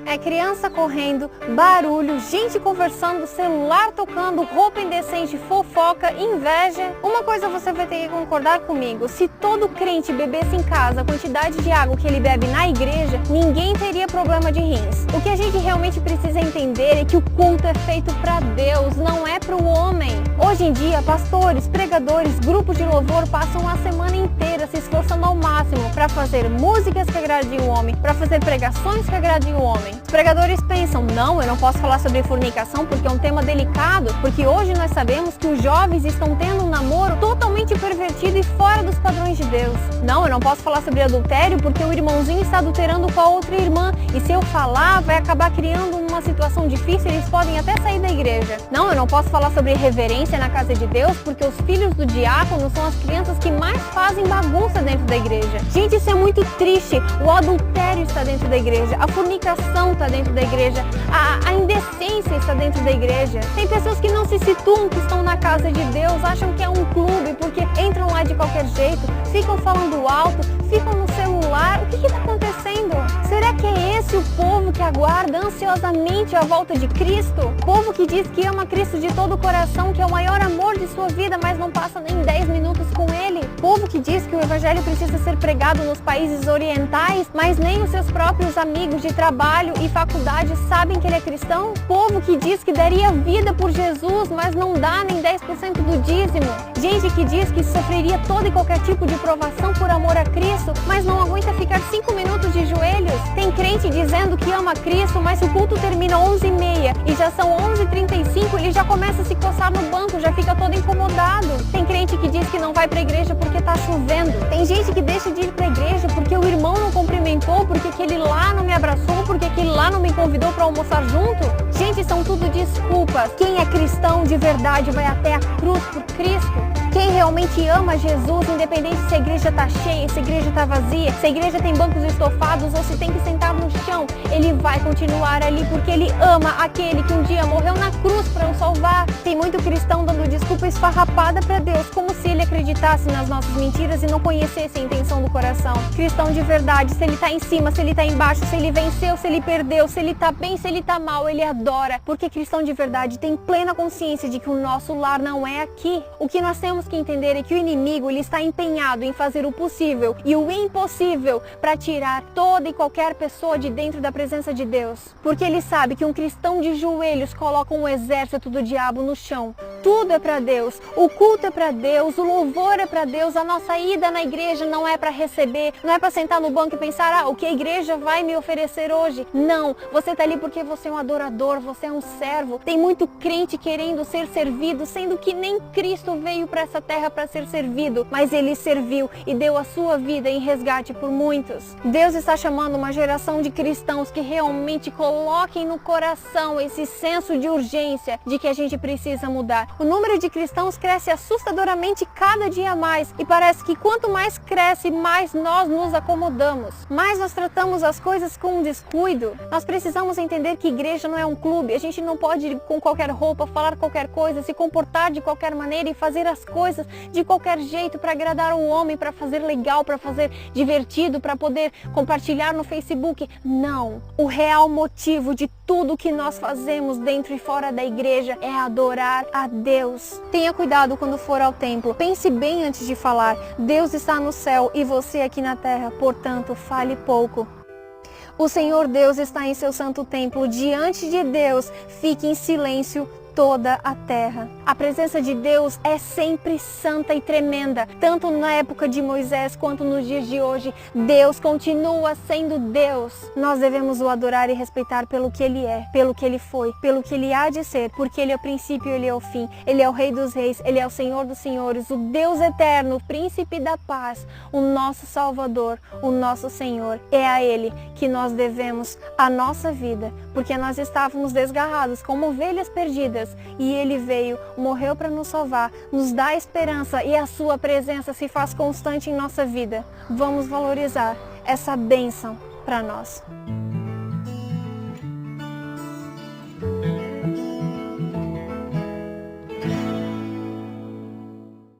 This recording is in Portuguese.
É criança correndo, barulho, gente conversando, celular tocando, roupa indecente, fofoca, inveja. Uma coisa você vai ter que concordar comigo: se todo crente bebesse em casa a quantidade de água que ele bebe na igreja, ninguém teria problema de rins. O que a gente realmente precisa entender é que o culto é feito para Deus, não é para o homem. Hoje em dia, pastores, pregadores, grupos de louvor passam a semana inteira se esforçando ao máximo para fazer músicas que agradem o homem, para fazer pregações que agradem o homem. Os pregadores pensam: não, eu não posso falar sobre fornicação porque é um tema delicado, porque hoje nós sabemos que os jovens estão tendo um namoro totalmente pervertido e fora dos padrões de Deus. Não, eu não posso falar sobre adultério porque o irmãozinho está adulterando com a outra irmã, e se eu falar vai acabar criando uma situação difícil, eles podem até sair da igreja. Não, eu não posso falar sobre reverência na casa de Deus porque os filhos do diácono são as crianças que mais fazem bagunça dentro da igreja. Gente, isso é muito triste. O adultério está dentro da igreja, a fornicação está dentro da igreja, a indecência está dentro da igreja. Tem pessoas que não se situam que estão na casa de Deus, acham que é um clube porque entram lá de qualquer jeito, ficam falando alto, ficam no celular. O que está acontecendo? Será que é esse o povo que aguarda ansiosamente a volta de Cristo? Povo que diz que ama Cristo de todo o coração, que é o maior amor de sua vida, mas não passa nem 10 minutos com Ele? Povo que diz que o evangelho precisa ser pregado nos países orientais, mas nem os seus próprios amigos de trabalho e faculdade sabem que ele é cristão? Povo que diz que daria vida por Jesus, mas não dá nem 10% do dízimo? Gente que diz que sofreria todo e qualquer tipo de provação por amor a Cristo, mas não aguenta ficar 5 minutos de joelhos? Tem crente dizendo que ama Cristo, mas se o culto termina 11h30 e já são 11h35, ele já começa a se coçar no banco, já fica todo incomodado. Tem crente que diz que não vai pra igreja porque tá chovendo. Tem gente que deixa de ir pra igreja porque o irmão não cumprimentou, porque aquele lá não me abraçou, porque aquele lá não me convidou pra almoçar junto. Gente, são tudo desculpas. Quem é cristão de verdade vai até a cruz por Cristo. Quem realmente ama Jesus, independente se a igreja está cheia, se a igreja está vazia, se a igreja tem bancos estofados ou se tem que sentar no chão, ele vai continuar ali porque ele ama aquele que um dia morreu na cruz para o salvar. Tem muito cristão dando desculpa esfarrapada para Deus, como se ele acreditasse nas nossas mentiras e não conhecesse a intenção do coração. Cristão de verdade, se ele está em cima, se ele está embaixo, se ele venceu, se ele perdeu, se ele está bem, se ele está mal, ele adora. Porque cristão de verdade tem plena consciência de que o nosso lar não é aqui. O que nós temos que entender é que o inimigo ele está empenhado em fazer o possível e o impossível para tirar toda e qualquer pessoa de dentro da presença de Deus. Porque ele sabe que um cristão de joelhos coloca um exército do diabo no chão. Tudo é para Deus, o culto é para Deus, o louvor é para Deus, a nossa ida na igreja não é para receber, não é para sentar no banco e pensar: o que a igreja vai me oferecer hoje? Não, você está ali porque você é um adorador, você é um servo. Tem muito crente querendo ser servido, sendo que nem Cristo veio para essa terra para ser servido, mas ele serviu e deu a sua vida em resgate por muitos. Deus está chamando uma geração de cristãos que realmente coloquem no coração esse senso de urgência de que a gente precisa mudar. O número de cristãos cresce assustadoramente cada dia mais e parece que quanto mais cresce, mais nós nos acomodamos, mais nós tratamos as coisas com descuido. Nós precisamos entender que igreja não é um clube, a gente não pode ir com qualquer roupa, falar qualquer coisa, se comportar de qualquer maneira e fazer as coisas de qualquer jeito para agradar o homem, para fazer legal, para fazer divertido, para poder compartilhar no Facebook. Não, o real motivo de tudo que nós fazemos dentro e fora da igreja é adorar a Deus. Tenha cuidado quando for ao templo. Pense bem antes de falar. Deus está no céu e você aqui na terra, portanto, fale pouco. O Senhor Deus está em seu santo templo. Diante de Deus, fique em silêncio toda a terra. A presença de Deus é sempre santa e tremenda, tanto na época de Moisés quanto nos dias de hoje. Deus continua sendo Deus. Nós devemos o adorar e respeitar pelo que Ele é, pelo que Ele foi, pelo que Ele há de ser, porque Ele é o princípio e Ele é o fim. Ele é o Rei dos Reis, Ele é o Senhor dos Senhores, o Deus eterno, o Príncipe da Paz, o nosso Salvador, o nosso Senhor. É a Ele que nós devemos a nossa vida, porque nós estávamos desgarrados como ovelhas perdidas. E Ele veio, morreu para nos salvar, nos dá esperança e a sua presença se faz constante em nossa vida. Vamos valorizar essa bênção para nós.